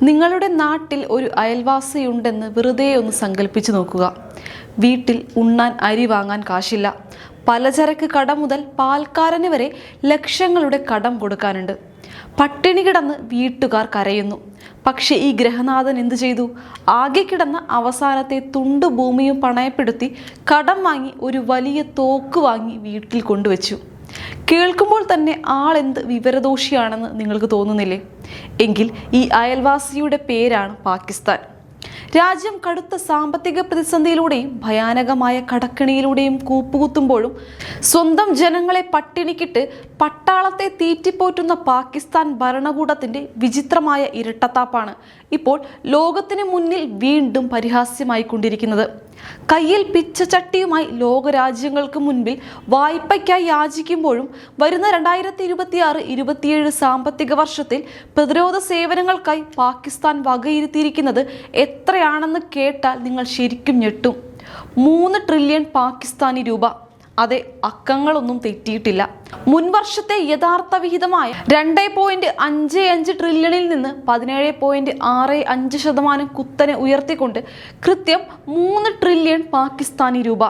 നിങ്ങളുടെ നാട്ടിൽ ഒരു അയൽവാസിയുണ്ടെന്ന് വെറുതെ ഒന്ന് സങ്കല്പിച്ചു നോക്കുക. വീട്ടിൽ ഉണ്ണാൻ അരി വാങ്ങാൻ കാശില്ല. പലചരക്ക് കട മുതൽ പാൽക്കാരന് വരെ ലക്ഷങ്ങളുടെ കടം കൊടുക്കാനുണ്ട്. പട്ടിണി കിടന്ന് വീട്ടുകാർ കരയുന്നു. പക്ഷേ ഈ ഗ്രഹനാഥൻ എന്തു ചെയ്തു? ആകെ കിടന്ന അവസാനത്തെ തുണ്ട് ഭൂമിയും പണയപ്പെടുത്തി കടം വാങ്ങി ഒരു വലിയ തോക്ക് വാങ്ങി വീട്ടിൽ കൊണ്ടുവച്ചു. കേൾക്കുമ്പോൾ തന്നെ ആളെന്ത് വിവരദോഷിയാണെന്ന് നിങ്ങൾക്ക് തോന്നുന്നില്ലേ? എങ്കിൽ ഈ അയൽവാസിയുടെ പേരാണ് പാകിസ്ഥാൻ. രാജ്യം കടുത്ത സാമ്പത്തിക പ്രതിസന്ധിയിലൂടെയും ഭയാനകമായ കടക്കെണിയിലൂടെയും കൂപ്പുകുത്തുമ്പോഴും സ്വന്തം ജനങ്ങളെ പട്ടിണിക്കിട്ട് പട്ടാളത്തെ തീറ്റിപ്പോറ്റുന്ന പാകിസ്ഥാൻ ഭരണകൂടത്തിന്റെ വിചിത്രമായ ഇരട്ടത്താപ്പാണ് ഇപ്പോൾ ലോകത്തിന് മുന്നിൽ വീണ്ടും പരിഹാസ്യമായിക്കൊണ്ടിരിക്കുന്നത്. കയ്യിൽ പിച്ചച്ചട്ടിയുമായി ലോകരാജ്യങ്ങൾക്ക് മുൻപിൽ വായ്പയ്ക്കായി യാചിക്കുമ്പോഴും വരുന്ന 2026-27 സാമ്പത്തിക വർഷത്തിൽ പ്രതിരോധ സേവനങ്ങൾക്കായി പാകിസ്ഥാൻ വകയിരുത്തിയിരിക്കുന്നത് എത്രയാണെന്ന് കേട്ടാൽ നിങ്ങൾ ശരിക്കും ഞെട്ടും. 3 ട്രില്യൺ പാകിസ്ഥാനി രൂപ. അതെ, അക്കങ്ങളൊന്നും തെറ്റിയിട്ടില്ല. മുൻവർഷത്തെ യഥാർത്ഥ വിഹിതമായ 2.55 ട്രില്യണിൽ നിന്ന് 17.65% കുത്തനെ ഉയർത്തിക്കൊണ്ട് കൃത്യം 3 ട്രില്യൺ പാകിസ്ഥാനി രൂപ.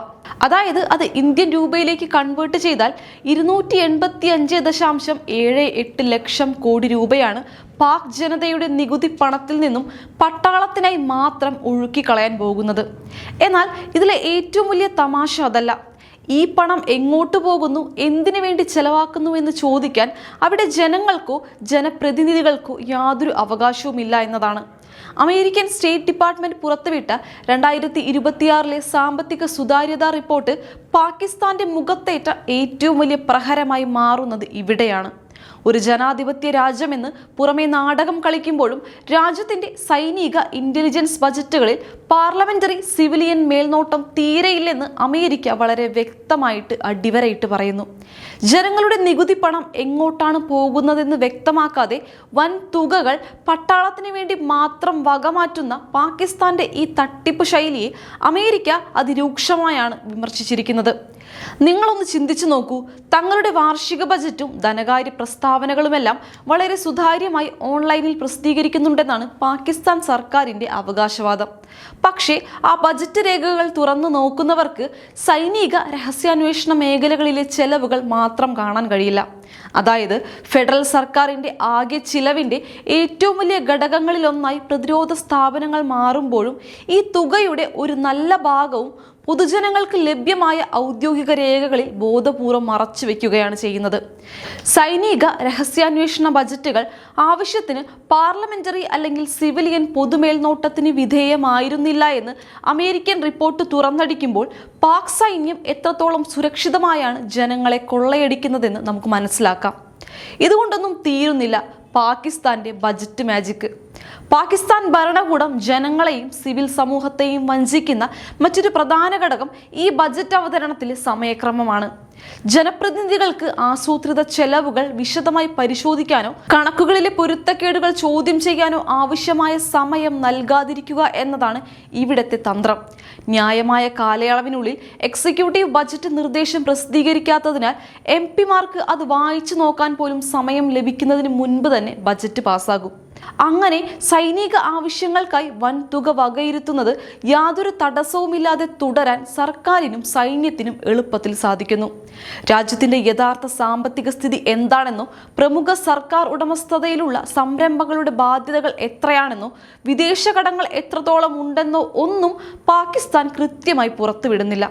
അതായത് അത് ഇന്ത്യൻ രൂപയിലേക്ക് കൺവേർട്ട് ചെയ്താൽ 285.78 ലക്ഷം കോടി രൂപയാണ് പാക് ജനതയുടെ നികുതി പണത്തിൽ നിന്നും പട്ടാളത്തിനായി മാത്രം ഒഴുക്കിക്കളയാൻ പോകുന്നത്. എന്നാൽ ഇതിലെ ഏറ്റവും വലിയ തമാശ അതല്ല. ഈ പണം എങ്ങോട്ട് പോകുന്നു, എന്തിനു വേണ്ടി ചെലവാക്കുന്നു എന്ന് ചോദിക്കാൻ അവിടെ ജനങ്ങൾക്കോ ജനപ്രതിനിധികൾക്കോ യാതൊരു അവകാശവുമില്ല എന്നതാണ്. അമേരിക്കൻ സ്റ്റേറ്റ് ഡിപ്പാർട്ട്മെന്റ് പുറത്തുവിട്ട 2026 സാമ്പത്തിക സുതാര്യതാ റിപ്പോർട്ട് പാകിസ്ഥാന്റെ മുഖത്തേറ്റ ഏറ്റവും വലിയ പ്രഹരമായി മാറുന്നത് ഇവിടെയാണ്. ഒരു ജനാധിപത്യ രാജ്യമെന്ന് പുറമെ നാടകം കളിക്കുമ്പോഴും രാജ്യത്തിന്റെ സൈനിക ഇന്റലിജൻസ് ബജറ്റുകളിൽ പാർലമെന്ററി സിവിലിയൻ മേൽനോട്ടം തീരെയില്ലെന്ന് അമേരിക്ക വളരെ വ്യക്തമായിട്ട് അടിവരയിട്ട് പറയുന്നു. ജനങ്ങളുടെ നികുതി പണം എങ്ങോട്ടാണ് പോകുന്നതെന്ന് വ്യക്തമാക്കാതെ വൻ തുകകൾ പട്ടാളത്തിന് വേണ്ടി മാത്രം വകമാറ്റുന്ന പാകിസ്ഥാന്റെ ഈ തട്ടിപ്പ് ശൈലിയെ അമേരിക്ക അതിരൂക്ഷമായാണ് വിമർശിച്ചിരിക്കുന്നത്. നിങ്ങളൊന്ന് ചിന്തിച്ചു നോക്കൂ. തങ്ങളുടെ വാർഷിക ബജറ്റും ധനകാര്യ പ്രസ്താവനകളുമെല്ലാം വളരെ സുതാര്യമായി ഓൺലൈനിൽ പ്രസിദ്ധീകരിക്കുന്നുണ്ടെന്നാണ് പാകിസ്ഥാൻ സർക്കാരിന്റെ അവകാശവാദം. പക്ഷേ ആ ബജറ്റ് രേഖകൾ തുറന്നു നോക്കുന്നവർക്ക് സൈനിക രഹസ്യാന്വേഷണ മേഖലകളിലെ ചെലവുകൾ മാത്രം കാണാൻ കഴിയില്ല. അതായത് ഫെഡറൽ സർക്കാരിന്റെ ആകെ ചിലവിന്റെ ഏറ്റവും വലിയ ഘടകങ്ങളിലൊന്നായി പ്രതിരോധ സ്ഥാപനങ്ങൾ മാറുമ്പോഴും ഈ തുകയുടെ ഒരു നല്ല ഭാഗവും പൊതുജനങ്ങൾക്ക് ലഭ്യമായ ഔദ്യോഗിക രേഖകളിൽ ബോധപൂർവം മറച്ചു വെക്കുകയാണ് ചെയ്യുന്നത്. സൈനിക രഹസ്യാന്വേഷണ ബജറ്റുകൾ ആവശ്യത്തിന് പാർലമെന്ററി അല്ലെങ്കിൽ സിവിലിയൻ പൊതുമേൽനോട്ടത്തിന് വിധേയമായിരുന്നില്ല എന്ന് അമേരിക്കൻ റിപ്പോർട്ട് തുറന്നടിക്കുമ്പോൾ പാക് സൈന്യം എത്രത്തോളം സുരക്ഷിതമായാണ് ജനങ്ങളെ കൊള്ളയടിക്കുന്നതെന്ന് നമുക്ക് മനസ്സിലാക്കാം. ഇതുകൊണ്ടൊന്നും തീരുന്നില്ല പാകിസ്ഥാന്റെ ബജറ്റ് മാജിക്. പാകിസ്ഥാൻ ഭരണകൂടം ജനങ്ങളെയും സിവിൽ സമൂഹത്തെയും വഞ്ചിക്കുന്ന മറ്റൊരു പ്രധാന ഘടകം ഈ ബജറ്റ് അവതരണത്തിലെ സമയക്രമമാണ്. ജനപ്രതിനിധികൾക്ക് ആസൂത്രിത ചെലവുകൾ വിശദമായി പരിശോധിക്കാനോ കണക്കുകളിലെ പൊരുത്തക്കേടുകൾ ചോദ്യം ചെയ്യാനോ ആവശ്യമായ സമയം നൽകാതിരിക്കുക എന്നതാണ് ഇവിടത്തെ തന്ത്രം. ന്യായമായ കാലയളവിനുള്ളിൽ എക്സിക്യൂട്ടീവ് ബജറ്റ് നിർദ്ദേശം പ്രസിദ്ധീകരിക്കാത്തതിനാൽ MP-മാർക്ക് അത് വായിച്ചു നോക്കാൻ പോലും സമയം ലഭിക്കുന്നതിന് മുൻപ് തന്നെ ബജറ്റ് പാസ്സാകും. അങ്ങനെ സൈനിക ആവശ്യങ്ങൾക്കായി വൻ തുക വകയിരുത്തുന്നത് യാതൊരു തടസ്സവുമില്ലാതെ തുടരാൻ സർക്കാരിനും സൈന്യത്തിനും എളുപ്പത്തിൽ സാധിക്കുന്നു. രാജ്യത്തിന്റെ യഥാർത്ഥ സാമ്പത്തിക സ്ഥിതി എന്താണെന്നോ പ്രമുഖ സർക്കാർ ഉടമസ്ഥതയിലുള്ള സംരംഭങ്ങളുടെ ബാധ്യതകൾ എത്രയാണെന്നോ വിദേശ കടങ്ങൾ എത്രത്തോളം ഉണ്ടെന്നോ ഒന്നും പാകിസ്ഥാൻ കൃത്യമായി പുറത്തുവിടുന്നില്ല.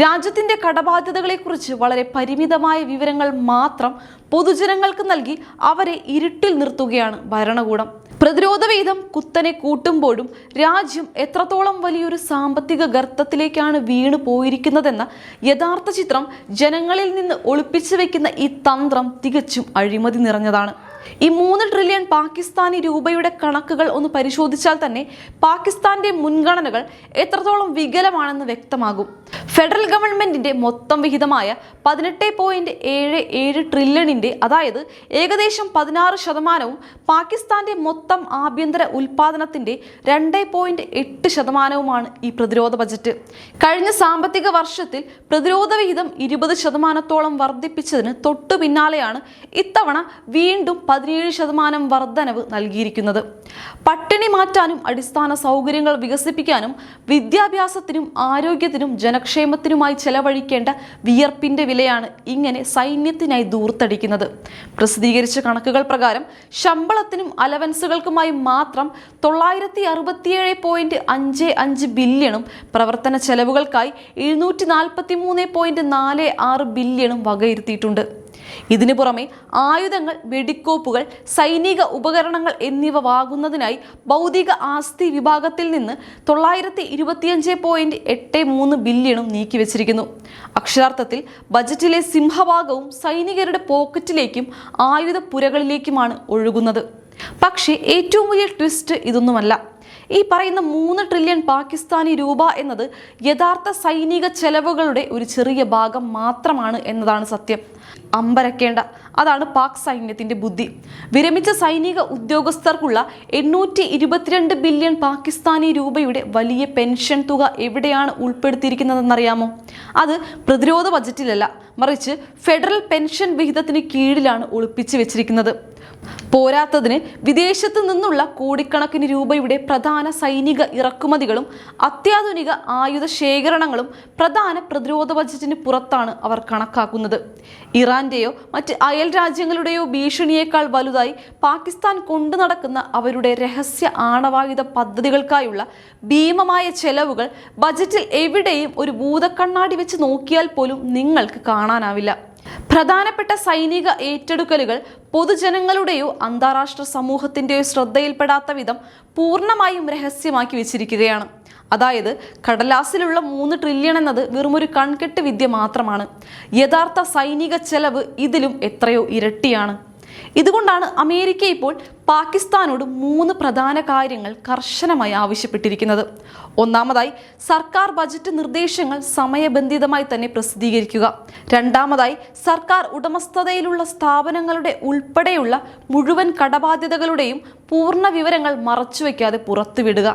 രാജ്യത്തിന്റെ കടബാധ്യതകളെക്കുറിച്ച് വളരെ പരിമിതമായ വിവരങ്ങൾ മാത്രം പൊതുജനങ്ങൾക്ക് നൽകി അവരെ ഇരുട്ടിൽ നിർത്തുകയാണ് ഭരണകൂടം. പ്രതിരോധ വിഹിതം കുത്തനെ കൂട്ടുമ്പോഴും രാജ്യം എത്രത്തോളം വലിയൊരു സാമ്പത്തിക ഗർത്തത്തിലേക്കാണ് വീണു പോയിരിക്കുന്നതെന്ന യഥാർത്ഥ ചിത്രം ജനങ്ങളിൽ നിന്ന് ഒളിപ്പിച്ചു വെക്കുന്ന ഈ തന്ത്രം തികച്ചും അഴിമതി നിറഞ്ഞതാണ്. ഈ 3 ട്രില്യൺ പാകിസ്ഥാനി രൂപയുടെ കണക്കുകൾ ഒന്ന് പരിശോധിച്ചാൽ തന്നെ പാകിസ്ഥാന്റെ മുൻഗണനകൾ എത്രത്തോളം വികലമാണെന്ന് വ്യക്തമാകും. ഫെഡറൽ ഗവൺമെന്റിന്റെ മൊത്തം വിഹിതമായ 18.77 ട്രില്യണിന്റെ അതായത് ഏകദേശം 16% പാകിസ്ഥാന്റെ മൊത്തം മൊത്തം ആഭ്യന്തര ഉൽപാദനത്തിന്റെ 2.8% ഈ പ്രതിരോധ ബജറ്റ്. കഴിഞ്ഞ സാമ്പത്തിക വർഷത്തിൽ പ്രതിരോധ വിഹിതം 20% വർദ്ധിപ്പിച്ചതിന് തൊട്ടു പിന്നാലെയാണ് ഇത്തവണ വീണ്ടും 17% വർധനവ് നൽകിയിരിക്കുന്നത്. പട്ടിണി മാറ്റാനും അടിസ്ഥാന സൗകര്യങ്ങൾ വികസിപ്പിക്കാനും വിദ്യാഭ്യാസത്തിനും ആരോഗ്യത്തിനും ജനക്ഷേമത്തിനുമായി ചെലവഴിക്കേണ്ട വിയർപ്പിന്റെ വിലയാണ് ഇങ്ങനെ സൈന്യത്തിനായി ദൂർത്തടിക്കുന്നത്. പ്രസിദ്ധീകരിച്ച കണക്കുകൾ പ്രകാരം ശമ്പളത്തിനും അലവൻസുകൾക്കുമായി മാത്രം 967.55 ബില്യണും പ്രവർത്തന ചെലവുകൾക്കായി 743.46 ബില്യണും വകയിരുത്തിയിട്ടുണ്ട്. ഇതിനു പുറമെ ആയുധങ്ങൾ, വെടിക്കോപ്പുകൾ, സൈനിക ഉപകരണങ്ങൾ എന്നിവ വാങ്ങുന്നതിനായി ഭൗതിക ആസ്തി വിഭാഗത്തിൽ നിന്ന് 925.83 ബില്യണും നീക്കിവെച്ചിരിക്കുന്നു. അക്ഷരാർത്ഥത്തിൽ ബജറ്റിലെ സിംഹഭാഗവും സൈനികരുടെ പോക്കറ്റിലേക്കും ആയുധ പുരകളിലേക്കുമാണ് ഒഴുകുന്നത്. പക്ഷേ ഏറ്റവും വലിയ ട്വിസ്റ്റ് ഇതൊന്നുമല്ല. ഈ പറയുന്ന 3 ട്രില്യൺ പാകിസ്ഥാനി രൂപ എന്നത് യഥാർത്ഥ സൈനിക ചെലവുകളുടെ ഒരു ചെറിയ ഭാഗം മാത്രമാണ് എന്നതാണ് സത്യം. അമ്പരക്കേണ്ട, അതാണ് പാക് സൈന്യത്തിന്റെ ബുദ്ധി. വിരമിച്ച സൈനിക ഉദ്യോഗസ്ഥർക്കുള്ള 822 ബില്യൺ പാകിസ്ഥാനി രൂപയുടെ വലിയ പെൻഷൻ തുക എവിടെയാണ് ഉൾപ്പെടുത്തിയിരിക്കുന്നതെന്നറിയാമോ? അത് പ്രതിരോധ ബജറ്റിലല്ല, മറിച്ച് ഫെഡറൽ പെൻഷൻ വിഹിതത്തിന് കീഴിലാണ് ഒളിപ്പിച്ചു വെച്ചിരിക്കുന്നത്. പോരാത്തതിന് വിദേശത്തു നിന്നുള്ള കോടിക്കണക്കിന് രൂപയുടെ പ്രധാന സൈനിക ഇറക്കുമതികളും അത്യാധുനിക ആയുധ ശേഖരണങ്ങളും പ്രധാന പ്രതിരോധ ബജറ്റിന് പുറത്താണ് അവർ കണക്കാക്കുന്നത്. ഇറാന്റെയോ മറ്റ് അയൽ രാജ്യങ്ങളുടെയോ ഭീഷണിയേക്കാൾ വലുതായി പാകിസ്ഥാൻ കൊണ്ടു നടക്കുന്ന അവരുടെ രഹസ്യ ആണവായുധ പദ്ധതികൾക്കായുള്ള ഭീമമായ ചെലവുകൾ ബജറ്റിൽ എവിടെയും ഒരു ഭൂതക്കണ്ണാടി വെച്ച് നോക്കിയാൽ പോലും നിങ്ങൾക്ക് കാണാനാവില്ല. പ്രധാനപ്പെട്ട സൈനിക ഏറ്റെടുക്കലുകൾ പൊതുജനങ്ങളുടെയോ അന്താരാഷ്ട്ര സമൂഹത്തിന്റെയോ ശ്രദ്ധയിൽപ്പെടാത്ത വിധം പൂർണ്ണമായും രഹസ്യമാക്കി വെച്ചിരിക്കുകയാണ്. അതായത് കടലാസിലുള്ള 3 ട്രില്യൺ എന്നത് വെറുമൊരു കൺകെട്ട് വിദ്യ മാത്രമാണ്. യഥാർത്ഥ സൈനിക ചെലവ് ഇതിലും എത്രയോ ഇരട്ടിയാണ്. ഇതുകൊണ്ടാണ് അമേരിക്ക ഇപ്പോൾ പാകിസ്ഥാനോട് 3 പ്രധാന കാര്യങ്ങൾ കർശനമായി ആവശ്യപ്പെട്ടിരിക്കുന്നത്. ഒന്നാമതായി, സർക്കാർ ബജറ്റ് നിർദ്ദേശങ്ങൾ സമയബന്ധിതമായി തന്നെ പ്രസിദ്ധീകരിക്കുക. രണ്ടാമതായി, സർക്കാർ ഉടമസ്ഥതയിലുള്ള സ്ഥാപനങ്ങളുടെ ഉൾപ്പെടെയുള്ള മുഴുവൻ കടബാധ്യതകളുടെയും പൂർണ്ണ വിവരങ്ങൾ മറച്ചുവെക്കാതെ പുറത്തുവിടുക.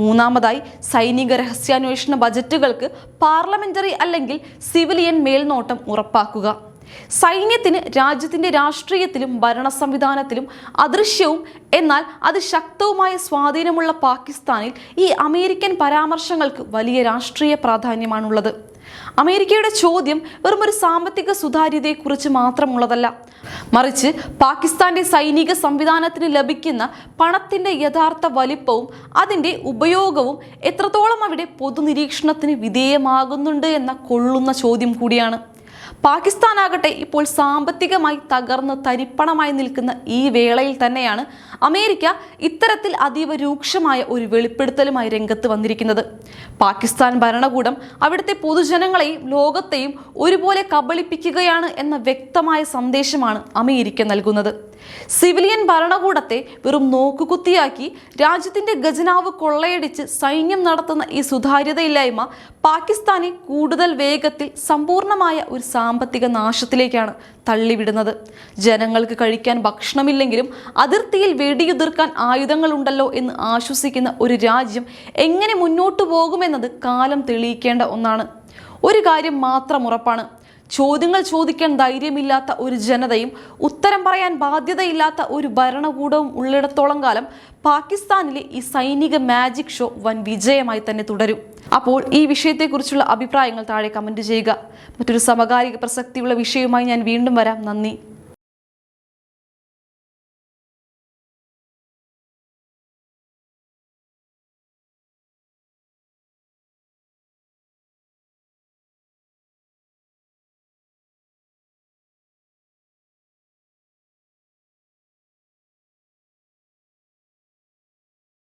മൂന്നാമതായി, സൈനിക രഹസ്യാന്വേഷണ ബജറ്റുകൾക്ക് പാർലമെന്ററി അല്ലെങ്കിൽ സിവിലിയൻ മേൽനോട്ടം ഉറപ്പാക്കുക. സൈന്യത്തിന് രാജ്യത്തിന്റെ രാഷ്ട്രീയത്തിലും ഭരണ സംവിധാനത്തിലും അദൃശ്യവും എന്നാൽ അതിശക്തവുമായ സ്വാധീനമുള്ള പാകിസ്ഥാനിൽ ഈ അമേരിക്കൻ പരാമർശങ്ങൾക്ക് വലിയ രാഷ്ട്രീയ പ്രാധാന്യമാണുള്ളത്. അമേരിക്കയുടെ ചോദ്യം വെറുമൊരു സാമ്പത്തിക സുതാര്യതയെക്കുറിച്ച് മാത്രമുള്ളതല്ല, മറിച്ച് പാകിസ്ഥാന്റെ സൈനിക സംവിധാനത്തിന് ലഭിക്കുന്ന പണത്തിന്റെ യഥാർത്ഥ വലിപ്പവും അതിന്റെ ഉപയോഗവും എത്രത്തോളം അവിടെ പൊതുനിരീക്ഷണത്തിന് വിധേയമാകുന്നുണ്ട് എന്ന കൊള്ളുന്ന ചോദ്യം കൂടിയാണ്. പാകിസ്ഥാനാകട്ടെ ഇപ്പോൾ സാമ്പത്തികമായി തകർന്ന് തരിപ്പണമായി നിൽക്കുന്ന ഈ വേളയിൽ തന്നെയാണ് അമേരിക്ക ഇത്തരത്തിൽ അതീവ രൂക്ഷമായ ഒരു വെളിപ്പെടുത്തലുമായി രംഗത്ത് വന്നിരിക്കുന്നത്. പാകിസ്ഥാൻ ഭരണകൂടം അവിടുത്തെ പൊതുജനങ്ങളെയും ലോകത്തെയും ഒരുപോലെ കബളിപ്പിക്കുകയാണ് എന്ന വ്യക്തമായ സന്ദേശമാണ് അമേരിക്ക നൽകുന്നത്. സിവിലിയൻ ഭരണകൂടത്തെ വെറും നോക്കുകുത്തിയാക്കി രാജ്യത്തിന്റെ ഖജനാവ് കൊള്ളയടിച്ച് സൈന്യം നടത്തുന്ന ഈ സുതാര്യതയില്ലായ്മ പാകിസ്ഥാനെ കൂടുതൽ വേഗത്തിൽ സമ്പൂർണമായ ഒരു സാമ്പത്തിക നാശത്തിലേക്കാണ് തള്ളിവിടുന്നത്. ജനങ്ങൾക്ക് കഴിക്കാൻ ഭക്ഷണമില്ലെങ്കിലും അതിർത്തിയിൽ വെടിയുതിർക്കാൻ ആയുധങ്ങളുണ്ടല്ലോ എന്ന് ആശ്വസിക്കുന്ന ഒരു രാജ്യം എങ്ങനെ മുന്നോട്ടു പോകുമെന്നത് കാലം തെളിയിക്കേണ്ട ഒന്നാണ്. ഒരു കാര്യം മാത്രം ഉറപ്പാണ്, ചോദ്യങ്ങൾ ചോദിക്കാൻ ധൈര്യമില്ലാത്ത ഒരു ജനതയും ഉത്തരം പറയാൻ ബാധ്യതയില്ലാത്ത ഒരു ഭരണകൂടവും ഉള്ളിടത്തോളം കാലം പാകിസ്ഥാനിലെ ഈ സൈനിക മാജിക് ഷോ വൻ വിജയമായി തന്നെ തുടരും. അപ്പോൾ ഈ വിഷയത്തെക്കുറിച്ചുള്ള അഭിപ്രായങ്ങൾ താഴെ കമന്റ് ചെയ്യുക. മറ്റൊരു സമകാലിക പ്രസക്തിയുള്ള വിഷയവുമായി ഞാൻ വീണ്ടും വരാം. നന്ദി.